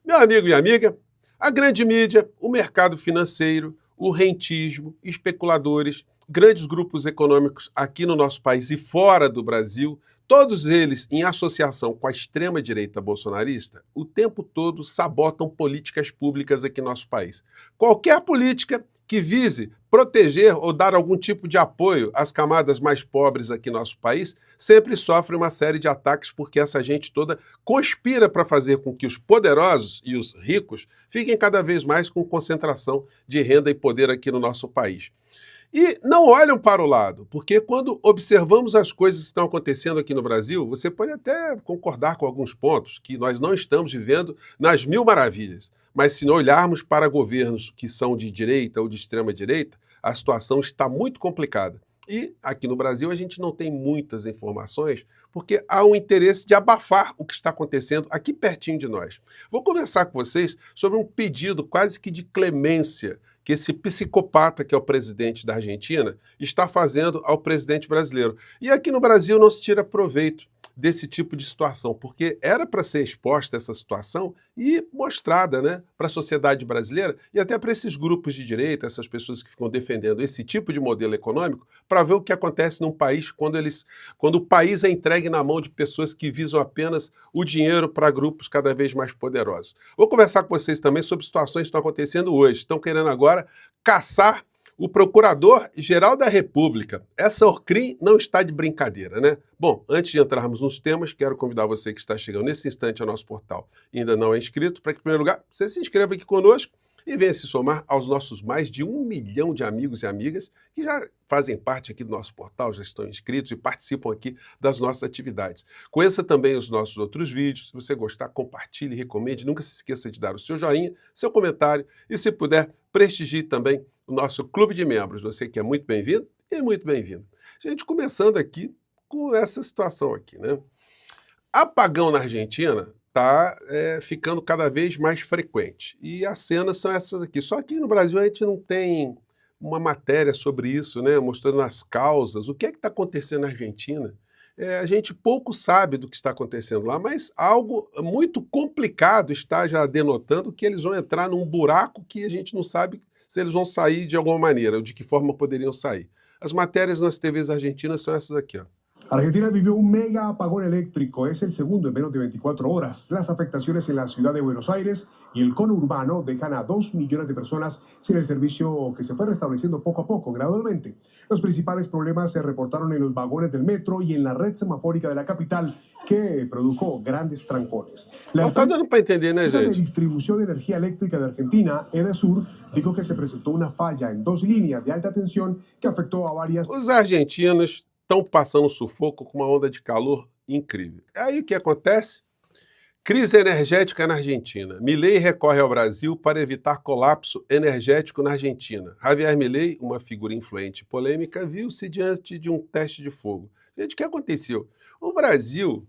Meu amigo e amiga, a grande mídia, o mercado financeiro, o rentismo, especuladores, grandes grupos econômicos aqui no nosso país e fora do Brasil, todos eles em associação com a extrema-direita bolsonarista, o tempo todo sabotam políticas públicas aqui no nosso país. Qualquer política que vise proteger ou dar algum tipo de apoio às camadas mais pobres aqui no nosso país sempre sofre uma série de ataques porque essa gente toda conspira para fazer com que os poderosos e os ricos fiquem cada vez mais com concentração de renda e poder aqui no nosso país. E não olham para o lado, porque quando observamos as coisas que estão acontecendo aqui no Brasil, você pode até concordar com alguns pontos, que nós não estamos vivendo nas mil maravilhas. Mas se olharmos para governos que são de direita ou de extrema direita, a situação está muito complicada. E aqui no Brasil a gente não tem muitas informações, porque há um interesse de abafar o que está acontecendo aqui pertinho de nós. Vou conversar com vocês sobre um pedido quase que de clemência que esse psicopata, que é o presidente da Argentina, está fazendo ao presidente brasileiro. E aqui no Brasil não se tira proveito desse tipo de situação, porque era para ser exposta essa situação e mostrada, né, para a sociedade brasileira e até para esses grupos de direita, essas pessoas que ficam defendendo esse tipo de modelo econômico, para ver o que acontece num país quando o país é entregue na mão de pessoas que visam apenas o dinheiro para grupos cada vez mais poderosos. Vou conversar com vocês também sobre situações que estão acontecendo hoje. Estão querendo agora caçar o Procurador-Geral da República. Essa Orcrim não está de brincadeira, né? Bom, antes de entrarmos nos temas, quero convidar você que está chegando nesse instante ao nosso portal e ainda não é inscrito, para que, em primeiro lugar, você se inscreva aqui conosco e venha se somar aos nossos mais de 1 milhão de amigos e amigas que já fazem parte aqui do nosso portal, já estão inscritos e participam aqui das nossas atividades. Conheça também os nossos outros vídeos. Se você gostar, compartilhe, recomende. Nunca se esqueça de dar o seu joinha, seu comentário e, se puder, prestigie também o nosso clube de membros. Você que é muito bem-vindo e muito bem-vindo. Gente, começando aqui com essa situação aqui, né? Apagão na Argentina está ficando cada vez mais frequente. E as cenas são essas aqui. Só que no Brasil a gente não tem uma matéria sobre isso, né? Mostrando as causas, o que é que está acontecendo na Argentina. A gente pouco sabe do que está acontecendo lá, mas algo muito complicado está já denotando que eles vão entrar num buraco que a gente não sabe se eles vão sair de alguma maneira, ou de que forma poderiam sair. As matérias nas TVs argentinas são essas aqui, ó. Argentina vivió un mega apagón eléctrico, es el segundo en menos de 24 horas. Las afectaciones en la ciudad de Buenos Aires y el conurbano dejan a 2 millones de personas sin el servicio que se fue restableciendo poco a poco, gradualmente. Los principales problemas se reportaron en los vagones del metro y en la red semafórica de la capital, que produjo grandes trancones. Não está dando para entender, né, La gente? distribución de energía eléctrica de Argentina, EDESUR, dijo que se presentó una falla en 2 líneas de alta tensión que afectó a varias... Os argentinos estão passando sufoco com uma onda de calor incrível. Aí o que acontece? Crise energética na Argentina. Milei recorre ao Brasil para evitar colapso energético na Argentina. Javier Milei, uma figura influente e polêmica, viu-se diante de um teste de fogo. Gente, o que aconteceu? O Brasil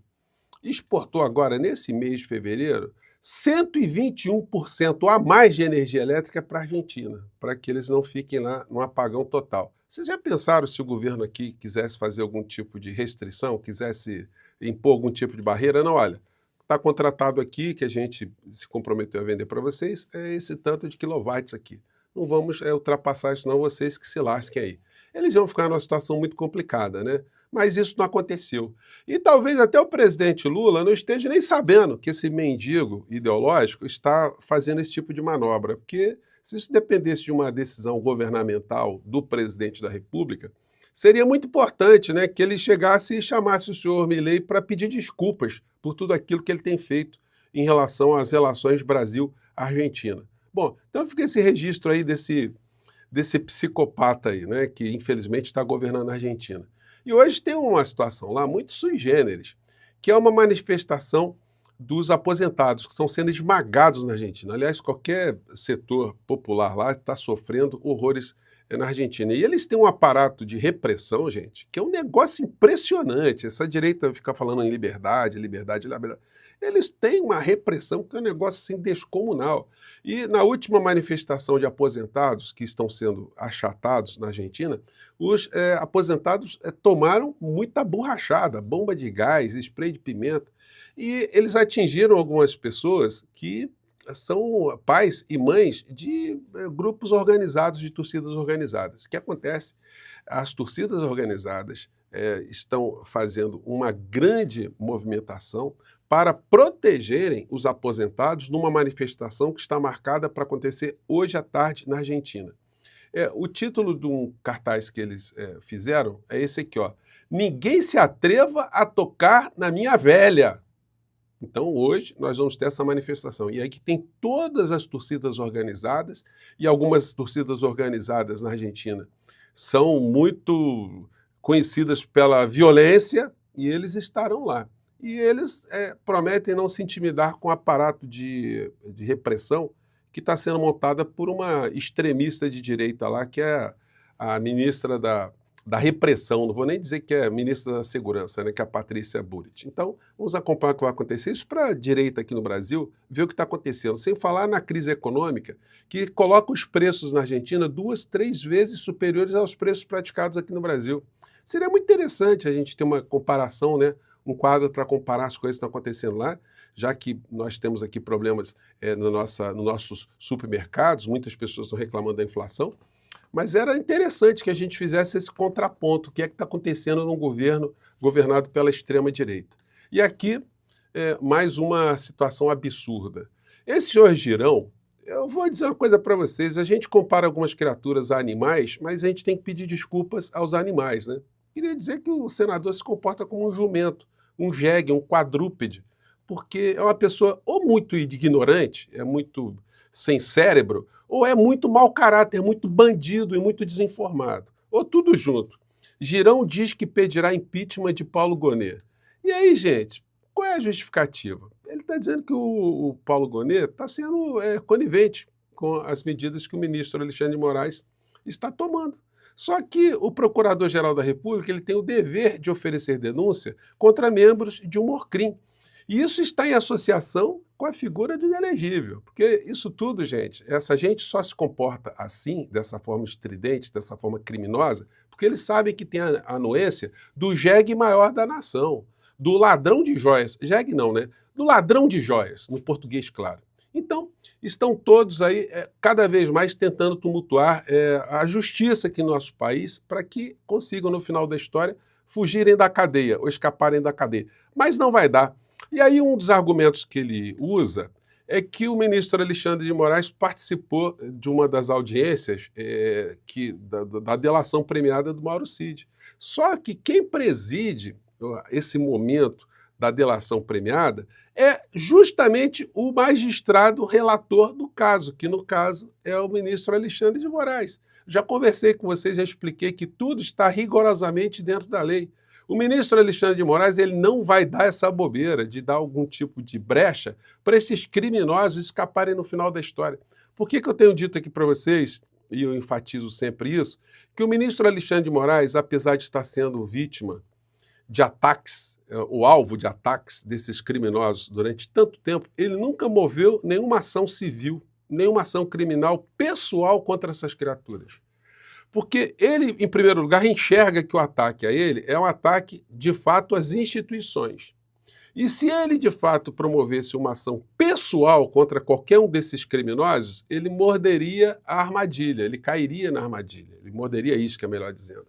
exportou agora, nesse mês de fevereiro, 121% a mais de energia elétrica para a Argentina, para que eles não fiquem lá num apagão total. Vocês já pensaram se o governo aqui quisesse fazer algum tipo de restrição, quisesse impor algum tipo de barreira? Não, olha, está contratado aqui, que a gente se comprometeu a vender para vocês, é esse tanto de quilowatts aqui. Não vamos ultrapassar isso não, vocês que se lasquem aí. Eles vão ficar numa situação muito complicada, né? Mas isso não aconteceu. E talvez até o presidente Lula não esteja nem sabendo que esse mendigo ideológico está fazendo esse tipo de manobra, porque se isso dependesse de uma decisão governamental do presidente da República, seria muito importante, né, que ele chegasse e chamasse o senhor Milei para pedir desculpas por tudo aquilo que ele tem feito em relação às relações Brasil-Argentina. Bom, então fica esse registro aí desse psicopata aí, né, que infelizmente está governando a Argentina. E hoje tem uma situação lá muito sui generis, que é uma manifestação dos aposentados, que estão sendo esmagados na Argentina. Aliás, qualquer setor popular lá está sofrendo horrores na Argentina. E eles têm um aparato de repressão, gente, que é um negócio impressionante. Essa direita fica falando em liberdade, liberdade, liberdade. Eles têm uma repressão que é um negócio assim descomunal. E na última manifestação de aposentados que estão sendo achatados na Argentina, os aposentados tomaram muita borrachada, bomba de gás, spray de pimenta, e eles atingiram algumas pessoas que são pais e mães de grupos organizados, de torcidas organizadas. O que acontece? As torcidas organizadas estão fazendo uma grande movimentação para protegerem os aposentados numa manifestação que está marcada para acontecer hoje à tarde na Argentina. O título de um cartaz que eles fizeram é esse aqui, ó. Ninguém se atreva a tocar na minha velha. Então, hoje, nós vamos ter essa manifestação. E aí que tem todas as torcidas organizadas, e algumas torcidas organizadas na Argentina são muito conhecidas pela violência, e eles estarão lá. E eles prometem não se intimidar com o aparato de repressão que está sendo montada por uma extremista de direita lá, que é a ministra da repressão, não vou nem dizer que é ministra da segurança, né, que é a Patrícia Bullrich. Então, vamos acompanhar o que vai acontecer. Isso para a direita aqui no Brasil, ver o que está acontecendo. Sem falar na crise econômica, que coloca os preços na Argentina 2, 3 vezes superiores aos preços praticados aqui no Brasil. Seria muito interessante a gente ter uma comparação, né, um quadro para comparar as coisas que estão acontecendo lá, já que nós temos aqui problemas nos nossos supermercados, muitas pessoas estão reclamando da inflação, mas era interessante que a gente fizesse esse contraponto, o que é que está acontecendo num governo governado pela extrema-direita. E aqui, mais uma situação absurda. Esse senhor Girão, eu vou dizer uma coisa para vocês, a gente compara algumas criaturas a animais, mas a gente tem que pedir desculpas aos animais, né? Queria dizer que o senador se comporta como um jumento, um jegue, um quadrúpede, porque é uma pessoa ou muito ignorante, é muito sem cérebro, ou é muito mau caráter, muito bandido e muito desinformado, ou tudo junto. Girão diz que pedirá impeachment de Paulo Gonet. E aí, gente, qual é a justificativa? Ele está dizendo que o Paulo Gonet está sendo conivente com as medidas que o ministro Alexandre de Moraes está tomando. Só que o Procurador-Geral da República ele tem o dever de oferecer denúncia contra membros de um Morcrim. E isso está em associação com a figura do inelegível. Porque isso tudo, gente, essa gente só se comporta assim, dessa forma estridente, dessa forma criminosa, porque eles sabem que tem a anuência do jegue maior da nação, do ladrão de joias. Jegue não, né? Do ladrão de joias, no português claro. Então, estão todos aí cada vez mais tentando tumultuar a justiça aqui no nosso país para que consigam, no final da história, fugirem da cadeia ou escaparem da cadeia. Mas não vai dar. E aí um dos argumentos que ele usa é que o ministro Alexandre de Moraes participou de uma das audiências da delação premiada do Mauro Cid. Só que quem preside esse momento da delação premiada é justamente o magistrado relator do caso, que no caso é o ministro Alexandre de Moraes. Já conversei com vocês, já expliquei que tudo está rigorosamente dentro da lei. O ministro Alexandre de Moraes ele não vai dar essa bobeira de dar algum tipo de brecha para esses criminosos escaparem no final da história. Por que eu tenho dito aqui para vocês, e eu enfatizo sempre isso, que o ministro Alexandre de Moraes, apesar de estar sendo vítima de ataques, o alvo de ataques desses criminosos durante tanto tempo, ele nunca moveu nenhuma ação civil, nenhuma ação criminal pessoal contra essas criaturas. Porque ele, em primeiro lugar, enxerga que o ataque a ele é um ataque, de fato, às instituições. E se ele, de fato, promovesse uma ação pessoal contra qualquer um desses criminosos, ele morderia a armadilha, ele cairia na armadilha, ele morderia isso, que é melhor dizendo.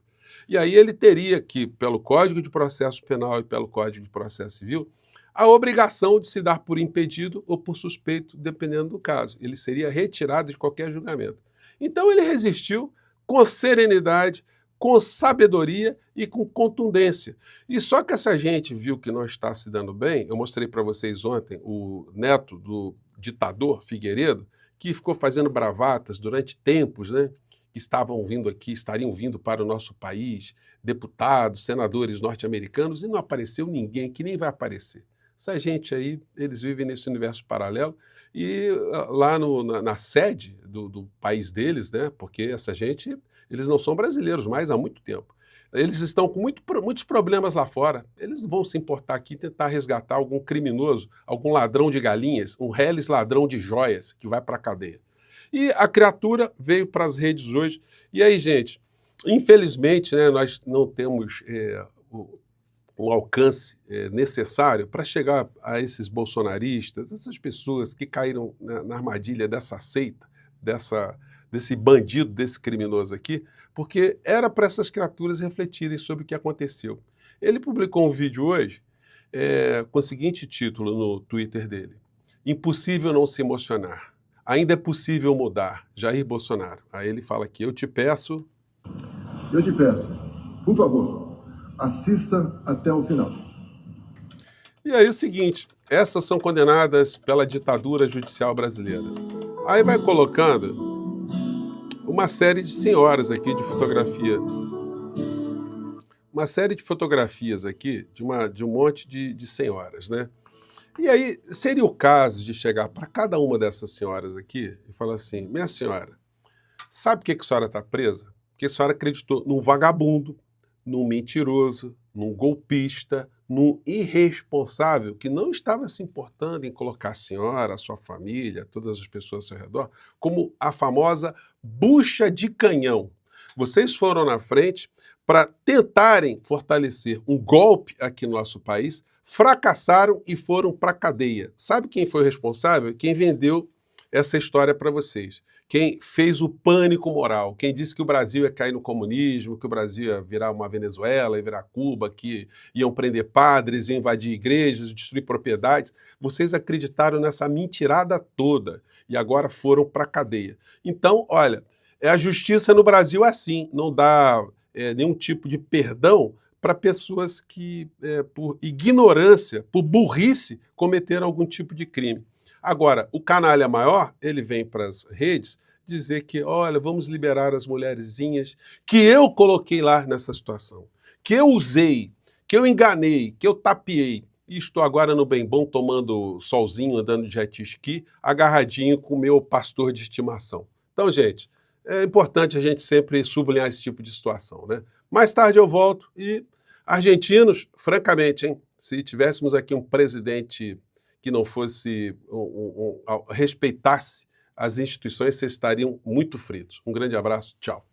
E aí ele teria que, pelo Código de Processo Penal e pelo Código de Processo Civil, a obrigação de se dar por impedido ou por suspeito, dependendo do caso. Ele seria retirado de qualquer julgamento. Então ele resistiu com serenidade, com sabedoria e com contundência. E só que essa gente viu que não está se dando bem, eu mostrei para vocês ontem o neto do ditador Figueiredo, que ficou fazendo bravatas durante tempos, né? Que estavam vindo aqui, estariam vindo para o nosso país, deputados, senadores norte-americanos, e não apareceu ninguém, que nem vai aparecer. Essa gente aí, eles vivem nesse universo paralelo, e lá na sede do país deles, né, porque essa gente, eles não são brasileiros mais há muito tempo. Eles estão com muitos problemas lá fora, eles não vão se importar aqui e tentar resgatar algum criminoso, algum ladrão de galinhas, um reles ladrão de joias que vai para a cadeia. E a criatura veio para as redes hoje. E aí, gente, infelizmente, né, nós não temos um alcance necessário para chegar a esses bolsonaristas, essas pessoas que caíram na armadilha dessa seita, desse bandido, desse criminoso aqui, porque era para essas criaturas refletirem sobre o que aconteceu. Ele publicou um vídeo hoje com o seguinte título no Twitter dele: "Impossível não se emocionar. Ainda é possível mudar. Jair Bolsonaro." Aí ele fala aqui: eu te peço, por favor, assista até o final. E aí o seguinte, essas são condenadas pela ditadura judicial brasileira. Aí vai colocando uma série de senhoras aqui de fotografia. Uma série de fotografias aqui de um monte de senhoras, né? E aí seria o caso de chegar para cada uma dessas senhoras aqui e falar assim: minha senhora, sabe por que a senhora está presa? Porque a senhora acreditou num vagabundo, num mentiroso, num golpista, num irresponsável que não estava se importando em colocar a senhora, a sua família, todas as pessoas ao seu redor, como a famosa bucha de canhão. Vocês foram na frente para tentarem fortalecer um golpe aqui no nosso país, fracassaram e foram para a cadeia. Sabe quem foi o responsável? Quem vendeu essa história para vocês. Quem fez o pânico moral, quem disse que o Brasil ia cair no comunismo, que o Brasil ia virar uma Venezuela, ia virar Cuba, que iam prender padres, iam invadir igrejas, destruir propriedades. Vocês acreditaram nessa mentirada toda e agora foram para a cadeia. Então, olha, a justiça no Brasil é assim, não dá nenhum tipo de perdão para pessoas que, por ignorância, por burrice, cometeram algum tipo de crime. Agora, o canalha maior, ele vem para as redes dizer que, olha, vamos liberar as mulherzinhas que eu coloquei lá nessa situação, que eu usei, que eu enganei, que eu tapeei. E estou agora no bem bom, tomando solzinho, andando de jet ski, agarradinho com o meu pastor de estimação. Então, gente, é importante a gente sempre sublinhar esse tipo de situação, né? Mais tarde eu volto e, argentinos, francamente, hein, se tivéssemos aqui um presidente que não fosse, respeitasse as instituições, vocês estariam muito fritos. Um grande abraço, tchau.